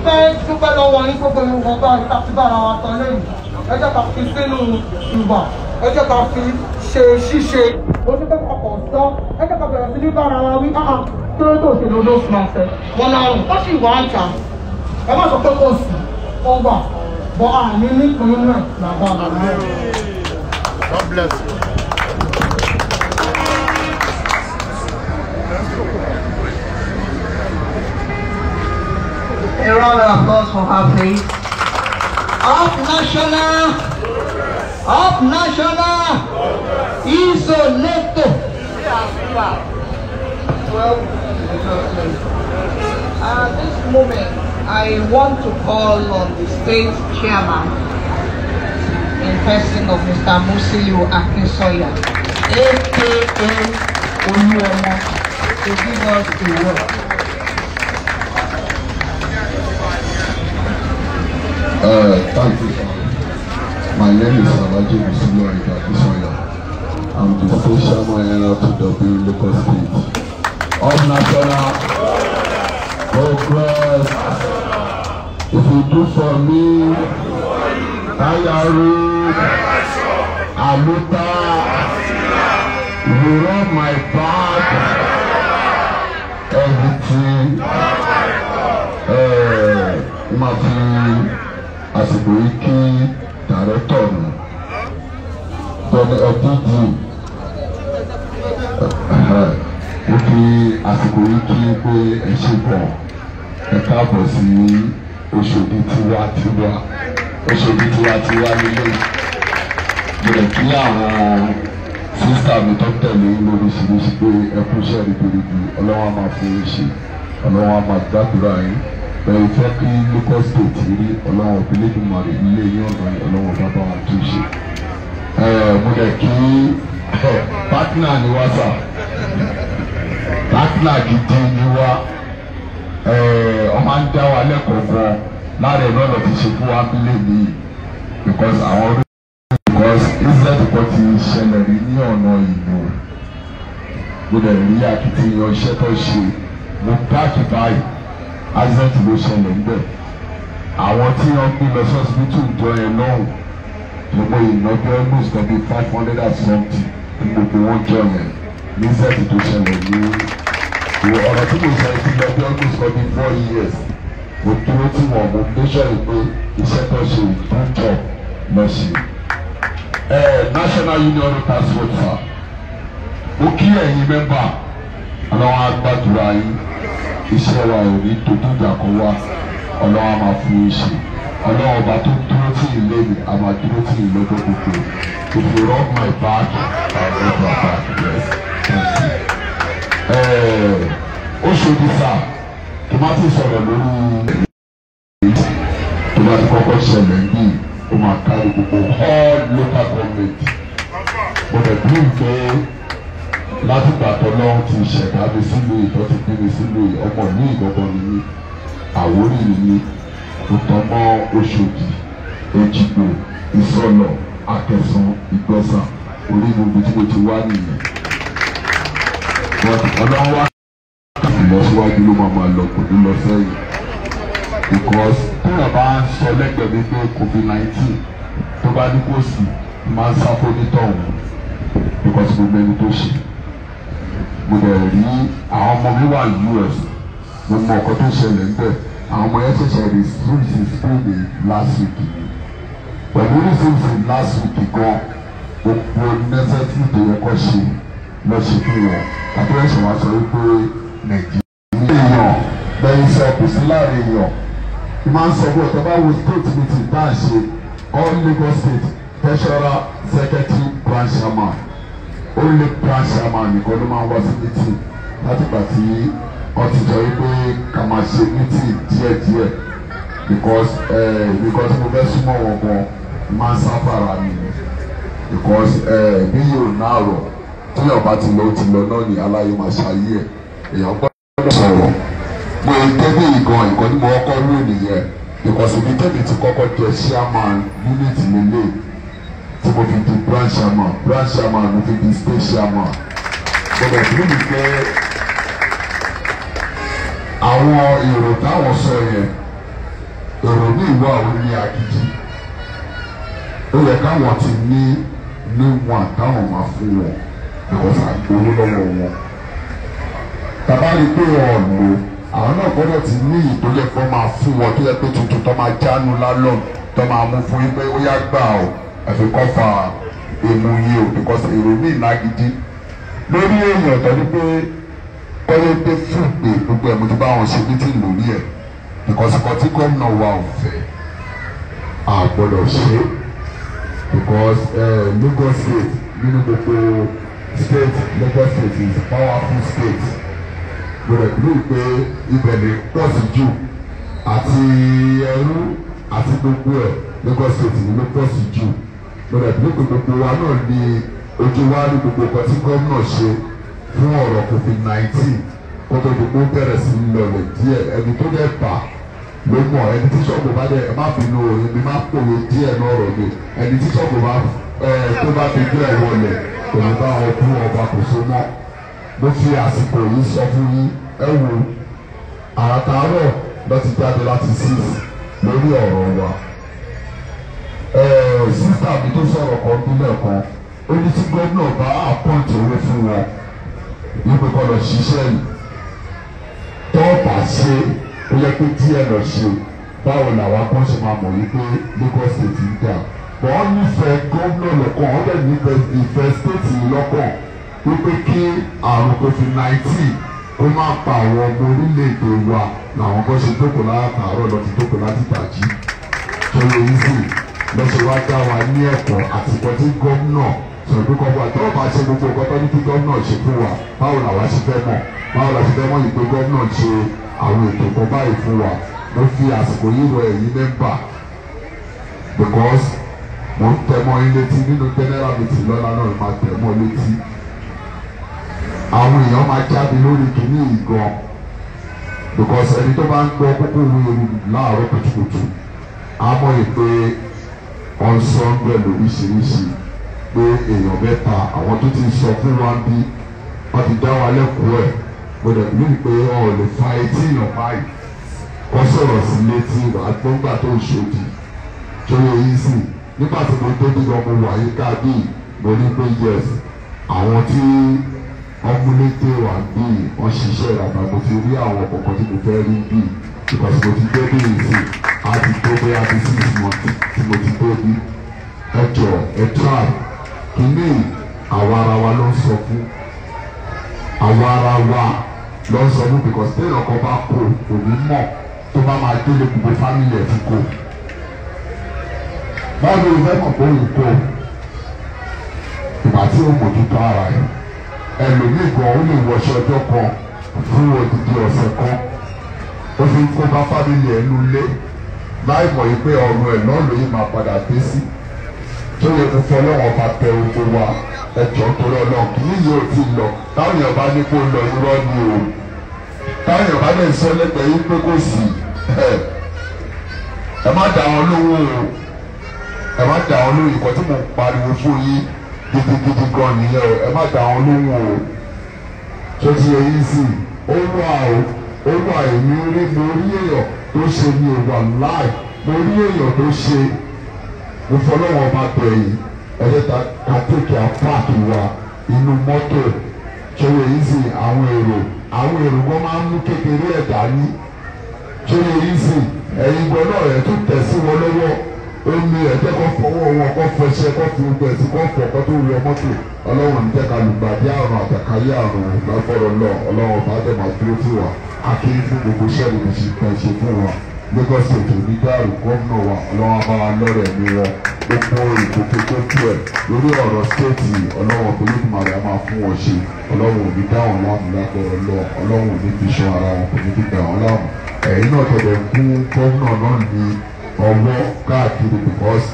fẹ́ dúpẹ́ lọ́wọ́ yín gbogbo ìwọ̀n bá ìtàkùbára wa tán lẹ́yìn ẹ jẹ́ ká fi sínú ìwà ẹ jẹ́ ká fi ṣíṣe ojú pé ọkọ̀ sọ ẹ jẹ́ ká bẹ̀rẹ̀ sí ní bára wa wí tó tó òṣèlú ló fún ọ̀fẹ́ wọn náà ó sì wà ń jà ẹ má sọ pé kò sí ó wà bọ́ àní nípìnlẹ̀ náà làbá àbàlá. God bless you. A round of applause for her, please. Up national, Isoleto. Well, at this moment, I want to call on the state chairman in person of Mr. Musiliu Akinsoya, aka Oluomo, to give us the word. Thank you, sir. My name is Alaji Musiliu Akinsoya. I'm the state chairman of the Lagos State. Up national, progress. If you do for me, Ayaru, Aluta, you run my back, everything. Àsìkò yìí kí dàrẹ́tọ̀ nù bọ́ni FDG ó fi àsìkò yìí kí pé ẹ ṣe bọ̀ ẹ káàbọ̀ sí Òṣòdì tiwa nílé ìbẹ̀rẹ̀ kí àwọn sísá mi tó tẹ̀lé lóríṣiríṣi pé ẹ kú iṣẹ́ ribiribi Ọlọ́run á máa fún yín ṣe Ọlọ́run á máa gbàdúrà yín. Bẹ́ẹ̀ fẹ́ kí Lagos State rí Ọlọ́run Olódùmarè ilé yín ọ̀nà Ọlọ́run bàbá wa tó ṣe. Mo lè kí pátínà ni wá sà, pátínà gidi ni wá, ọmọ ń dá wa lẹ́kọ̀ọ́ gan lára ẹ̀rọ ọ̀nà ti ṣe fún wa nílé mi because àwọn orí Israel kan ti ṣẹlẹ̀ rí ní ọ̀nà ìlú. Mo lè rí akitiyan iṣẹ́ tó ṣe mo páàkì báyìí. Accident ló ṣẹlẹ̀ ńbẹ̀ àwọn tí wọ́n gbé lọ sọ́sibítù jọ ẹ lọ́hùn gbogbo ìnáwó almost tẹ̀lé 500 and something ní gbogbo wọn jọ yẹn ní sẹ́ẹ̀tì tó ṣẹlẹ̀ ní ọ̀rọ̀ tí mo sọ ti lọ bí almost for 4 years mo dúró tí wọ́n mo méṣọ́ yìí pé iṣẹ́ tó ṣe ìdúntọ̀ lọ sí National Union Task Force ó kí ẹ̀yin mẹ́mbà àwọn agbádùra yín. Iṣẹ́ wa ò ní dojú ìjà kọ wá Ọlọ́run á máa fún yín ṣe Ọlọ́run ọba tó dúró tí ì lé mi a máa dúró tí ì lọ́jọ́ gbogbo if you rub my back I rub your back yes thank you. Òṣòdì sá tó má ti sọ̀rọ̀ lórí tó bá ti kọ́kọ́ ṣẹlẹ̀ yìí ó máa kárí gbogbo all local government mo dẹ̀ bí ìgbẹ́. Láti gbàtọ́ lọ́wọ́ ti ṣẹ̀dá mi sílùú ìtọ́ ti gbé mi sílùú ọmọ ní ìgbọ́gbọ́n ni mí Àwórì ni mí Òtọ́mọ́ Òṣòdì Èjìgbò Ìsọlọ̀ Akẹ̀sán Ìgbọ̀nsà orí gbogbo tí mo ti wá nìyẹn. Ọlọ́run wá ìlọsíwájú ló máa lọ kò ní lọ sẹ́yìn because téèyàn bá ń sọ lẹ́gbẹ̀ẹ́ mi pé COVID-19 tó bá ní kò sí máa ń sáfó nítọ̀hún because gbogbo ẹni tó ṣe. Mo dẹ̀ rí àwọn ọmọ mi wà US mo mọ ọkọ tó ṣẹlẹ̀ ńbẹ̀ àwọn ọmọ yẹn ṣẹ̀ṣẹ̀ rí Spain last week pẹ̀lú resume last week gan gbogbo necessity tó yẹ kó ṣe lọ ṣe fún wọn àti ẹ̀ṣẹ̀ wá sọ wípé Nàìjíríà èèyàn lẹ́yìn sọ kò sí láàrin èèyàn ì máa ń sọ pé ọ̀tọ̀ bá wo state meeting bá ń ṣe all Lagos State treasurer secretary branch chairman only branch chairman nìkan ló máa ń wá sí meeting láti gbà tí wọ́n ti sọ wípé ká máa ṣe meeting díẹ̀díẹ̀ because mo fẹ́ súnmọ́ wọn gan máa ń sáfàrà mi because bí yóò náà rọ̀ tí ọba ti lọ náà ní aláyé máa ṣayé ẹ̀ èèyàn gbọ́dọ̀ sọ̀rọ̀ mo tẹ́lẹ̀ ìgan ìkan ní mo kọ́kọ́ rú nìyẹn because ibi tẹ́lẹ̀ ti kọ́kọ́ jẹ́ chairman unit lélẹ̀ tí mo fi di branch chairman mo fi di state chairman gbọ́dọ̀ fún mi pé àwọn èrò táwọn sọ yẹn ẹlòmíì wà ó ní agídí ó yẹ káwọn ti ní wọn táwọn máa fún wọn because àgbowó lọ́wọ́ wọn tàbá rí pé ọ̀nà àwọn náà gbọ́dọ̀ ti ní ìtòyẹ fún máa fún wọn tó yẹ pé tuntun tó máa jánu lálọ́n tó máa mú fún yín pé ó yá gbà ó ẹ̀fẹ̀ kọ́ fa èmu yìí o because èrò ní ìnagidi lórí èèyàn tó ní pé kọ́lé pé fún pé gbogbo ẹ̀ mo ti bá wọn ṣe meeting lórí ẹ̀ because nǹkan tí gómìnà wa ò fẹ́ àgbọ̀dọ̀ ṣe because Lagos state nínú gbogbo state Lagos state is a powerful state gbọ́dọ̀ bíi pé ibẹ̀ lè pọ̀ sí jù àti ẹrú àti gbogbo ẹ̀ Lagos state ni ló pọ̀ sí jù gbọ́dọ̀ bíi pé gbogbo wa náà ní ojú wa ní gbogbo nǹkan tí gómìnà ṣe fún ọ̀rọ̀ COVID-19 kó tó gbogbo bẹ̀rẹ̀ sí lọlẹ̀ díẹ̀ ẹni tó dẹ̀ bà ló mọ̀ ẹni tí sọ́ọ̀bù bá dẹ̀ ẹ má bínú èmi má pòwe díẹ̀ lọ́rọ̀ mi ẹni tí sọ́ọ̀bù bá tó bá fi gbé ẹ̀ wọlé kò ní bá wọn kú ọba kò so mọ́ mo fi àsìkò yìí sọ fún yín ẹ wo àràtàárọ̀ lọ ti jáde láti 6 lórí ọ̀rọ̀ wa sísá mi tó sọ̀rọ̀ kan nílẹ̀ kan ó ní tí gómìnà bá àpọ́ǹtì owó fún wọn wípé kọ́ lọ ṣiṣẹ́ yìí tọ́ọ̀bà ṣe ó yẹ pé díẹ̀ lọ ṣe báwo làwọn kan ṣe máa mọ̀ wípé Lagos state ń dà wọ́n nífẹ̀ẹ́ gómìnà lọ́kàn wọ́n dẹ̀ nífẹ̀ẹ́ ìfẹ́ state yìí lọ́kàn wípé kí àrùn COVID-19 ó má pa àwọn ọmọ orílẹ̀-èdè wa làwọn kan ṣe jókòó látàárọ̀ lọ ti jókòó láti tàjí tó lè yí sí lọ́sẹ̀ wá dá wa ní ẹ̀kọ́ àtìkọ́ tí gómìnà sọ̀rọ̀ pé kọ́kọ́ àti ọba ṣe gbogbo ọkọ tó ní kí gómìnà ṣe fún wa báwo làwa ṣe fẹ́ mọ̀ báwo la ṣe fẹ́ mọ̀ yìí pé gómìnà ṣe àwọn ètò kan báyìí fún wa ló fi àsìkò yìí rọ ẹ̀yìn mẹ́mbà because mo ń tẹ̀mọ́ yín létí nínú general meeting lọ́la náà máa tẹ̀mọ́ létí àwọn èèyàn máa jáde lórí kìíní ìgan because ẹni tó bá ń gbọ́ kókó wíwú láàárọ̀ kùtùkùtù á mọ̀ yìí pé ọ̀sán bẹ̀ lóríṣiríṣi pé èèyàn mẹ́ta àwọn tó ti sọ fún wa bí wọ́n ti dá wa lẹ́kọ̀ọ́ ẹ̀ gbọ́dọ̀ bí pé ọ̀ lè fa etí èèyàn báyìí wọ́n sọ̀rọ̀ sí létí àgbọ̀ngbà tó ń ṣòdì tó yẹ yìí sí nígbà tí mo tó dídọ̀ mo wà yí káàdì mo ní pé yes àwọn tí ọmúlété wà bí wọ́n ṣiṣẹ́ ìrànà mo ti rí àwọn kọ̀ọ̀kan tí mo fẹ́ rí bí because mo ti dé bí ìsìn àti tó bóyá bí 6 months tí mo ti dé bí ẹjọ́ try kìíní àwa ara wa ló ń sọ fún àwa ara wa ló ń sọ fún because téèyàn kan bá kó òní mọ̀ tó bá máa délé gbogbo family ẹ̀ ti kó báwo ló fẹ́ mọ̀ pé òun kó ìgbà tí ó mójútó ara ẹ̀ ẹlòmíì gan ó lè wọṣọ ọjọ́ kan fún odidi ọ̀sẹ̀ kan ó fi ń kó bá family ẹ̀ nulẹ̀ láì mọ̀ yìí pé ọ̀run ẹ̀ náà lóyún máa padà dé sí tó yẹ kó fọ ọlọ́wọ́n bá tẹ oko wa ẹjọ́ torí ọlọ́run kì í yóò ti lọ táwọn èèyàn bá ní kó lọ irọ́ ni o táwọn èèyàn bá dẹ̀ sọ lẹ́gbẹ̀ẹ́ yìí pé kò sí ẹ má dà wọn lówó o ẹ má dà wọn lówó ìkọ́ tí mo pariwo fún yín gidigidi gan nìyẹn o ẹ má dà wọn lówó o tó ti yẹ yín sí ó wà èmi rí mo rí èèyàn tó ṣe ní ìwà láì mo rí èèyàn tó ṣe mo fọlọ́wọ́n bá bẹ̀yìn ẹ̀ẹ́dẹ́ta kàtẹ́kì apáàkì wa inú mọ́tò ṣòwò yìí sì àwọn èrò wọn máa ń mú kékeré ẹ̀ dání ṣòwò yìí sì ẹ̀yin gbọ́ náà ẹ̀ tún tẹ̀ sí wọn lọ́wọ́ omi ẹ̀jẹ̀ kọ́ fọwọ́ wọn kọ́ fọṣẹ kọ́ fi gbogbo ẹ̀sìn kọ́ fọ kọ́ tó wọ mọ́tò ọlọ́run ní jẹ́ka lùgbàdì àrùn àtàkàyé àrùn lágbọ́dọ̀ lọ ọlọ́run bá dẹ̀ máa dúró sí wa akéwì fún gbogbo sẹ́ẹ̀lì ìṣe fún wa Lagos state onídàárù gómìnà wa ọlọ́run abáwa lọ́rẹ̀ ní wọn gbogbo ìgbòkègbodò ẹ̀ lórí ọ̀rọ̀ stéètì ọlọ́run olódùmarè á máa fún wọn ṣe ọlọ́run òní dáhùn láàmú lágbọ́dọ̀ lọ ọlọ́run òní fi ṣan ara wọn kò ní fi gbà wọn láàmú ẹ̀yin náà tẹ̀lé fún gómìnà náà ní ọwọ́ káàkiri because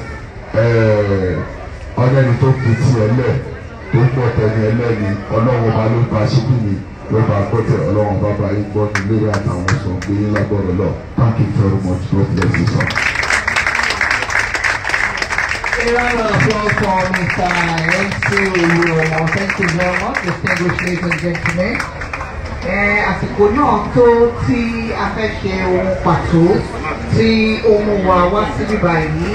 ọlẹ́ni tó fi ti ẹlẹ́ tó gbọ́ tẹ̀lé ẹlẹ́ni ọlọ́run ọba ló bá ṣe kí ni ló bá gbọ́tẹ̀ ọlọ́run bàbá yín gbọ́ ní ilé àtàwọn sọ pé yín lágbọ́dọ̀ lọ thank you very much God bless you sir. A round of applause for Mr. MC Oluomo. Thank you very much, distinguished ladies and gentlemen. àsìkò náà tó tí a fẹ́ ṣe ohun pàtó tí ó mú wa wá síbí báyìí.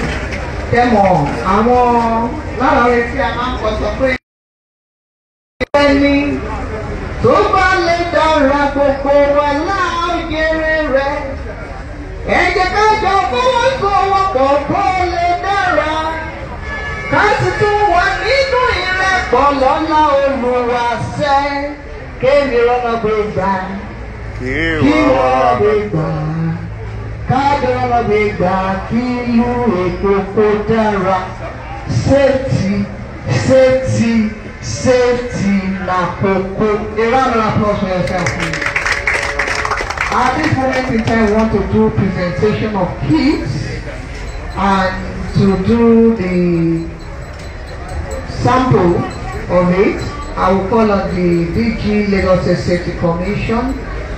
Tẹ́mọ̀ àwọn lára rẹ̀ tí a máa ń kọ sọ pé ẹni tó bá lè dára gbogbo wa láàyèrè rẹ̀. Ẹ jẹ́ ká jọ fọwọ́sowọ́pọ̀ kó lè dára. Ká sì tún wà nínú ìrẹ́pọ̀ lọ́lá Olúwa ṣẹ́. Kémi rọ́nà gbé gbà. Kí rọ́nà gbé gbà. Káàdì rọ́nà gbé gbà. Kí ìlú Èkó kó dára. Safety na kókó. A round of applause for yourself, please. At this moment in time, we want to do presentation of kits and to do the sample of it. I will call on the DG Lagos State Safety Commission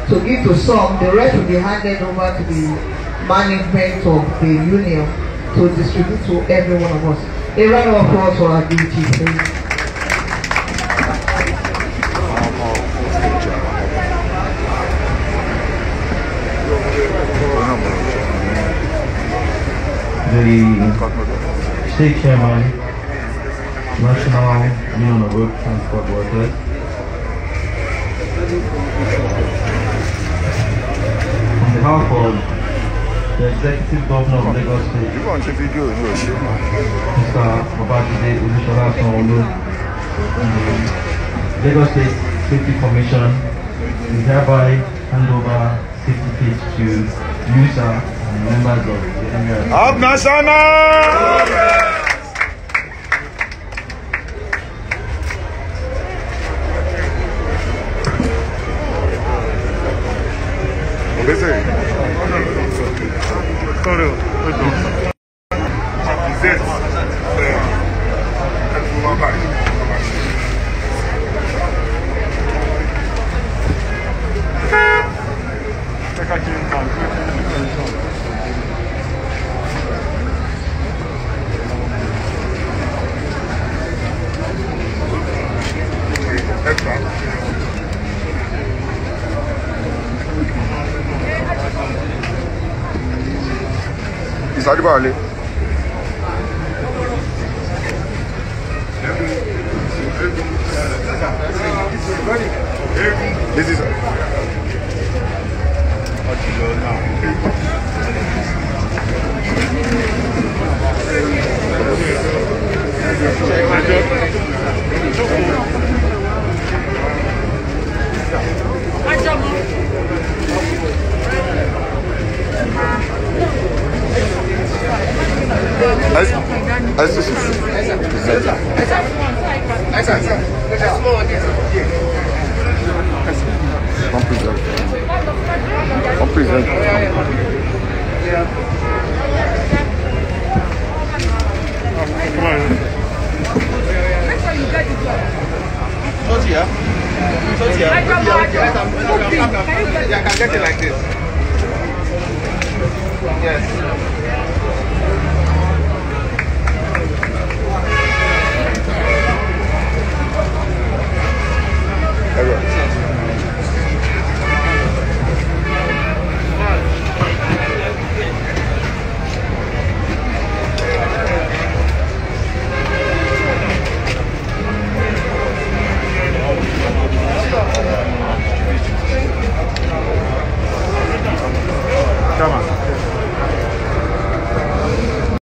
to give to some. The rest will be handed over to the management of the union to distribute to every one of us. A round of applause for our DG, please. The State Chairman, National Union of Road Transport Workers, on behalf of the Executive Governor of Lagos State, Mr. Babajide Olusola Sanwo-Olu, Lagos State Safety Commission, we hereby hand over safety kits to user and members of the Emirates. Up National! Adibale. This is Yeah, I can get it like this. Yes.